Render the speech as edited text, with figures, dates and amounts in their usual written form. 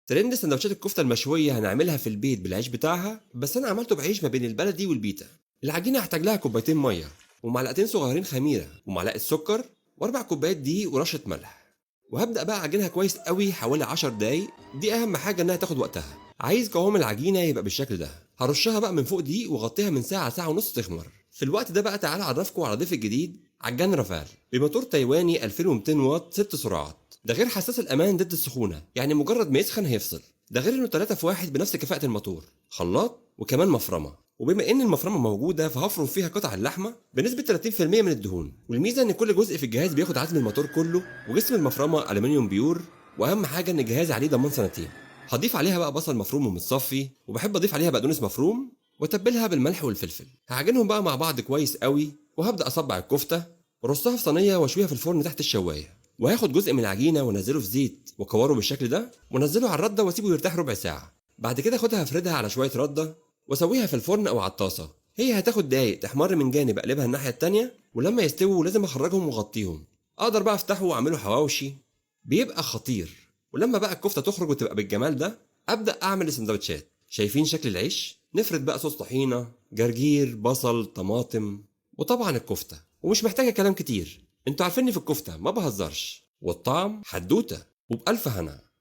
ترند سندوتشات الكفته المشويه هنعملها في البيت بالعيش بتاعها، بس انا عملته بعيش ما بين البلدي والبيتا. العجينه هحتاج لها كوبايتين ميه، ومعلقتين صغيرين خميره، ومعلقه سكر، واربع كوبايات دقيق ورشه ملح. وهبدا بقى اعجنها كويس قوي حوالي 10 دقايق. دي اهم حاجه انها تاخد وقتها. عايز قوام العجينه يبقى بالشكل ده. هرشها بقى من فوق دقيق واغطيها من ساعه لساعه ونص تخمر. في الوقت ده بقى تعالى اعرفكم على ضيف الجديد، عجان رافال بموتور تايواني 2200 واط 6 سرعات. ده غير حساس الامان ضد السخونه، يعني مجرد ما يسخن هيفصل. ده غير انه 3 في 1 بنفس كفاءه الموتور. خلاط وكمان مفرمه. وبما ان المفرمه موجوده فهفرم فيها قطع اللحمه بنسبه 30% من الدهون. والميزه ان كل جزء في الجهاز بياخد عزم الموتور كله، وجسم المفرمه الومنيوم بيور. واهم حاجه ان الجهاز عليه ضمان سنتين. هضيف عليها بقى بصل مفروم ومتصفي، وبحب اضيف عليها بقدونس مفروم، واتبلها بالملح والفلفل. هعجنهم بقى مع بعض كويس قوي، وهبدا اصبع الكفته ورصها في صينيه واشويها في الفرن تحت الشوايه. وهاخد جزء من العجينه وانزله في زيت وكوره بالشكل ده، وانزله على الرده واسيبه يرتاح ربع ساعه. بعد كده اخدها افردها على شويه رده واسويها في الفرن او على الطاسه. هي هتاخد دقايق تحمر من جانب، اقلبها الناحيه التانيه، ولما يستووا لازم اخرجهم واغطيهم. اقدر بقى افتحه واعمله حواوشي، بيبقى خطير. ولما بقى الكفته تخرج وتبقى بالجمال ده، ابدا اعمل السندوتشات. شايفين شكل العيش؟ نفرد بقى صوص طحينه، جرجير، بصل، طماطم، وطبعا الكفته. ومش محتاجه كلام كتير، انتوا عارفيني في الكفته ما بهزرش، والطعم حدوته. وبألف هنا.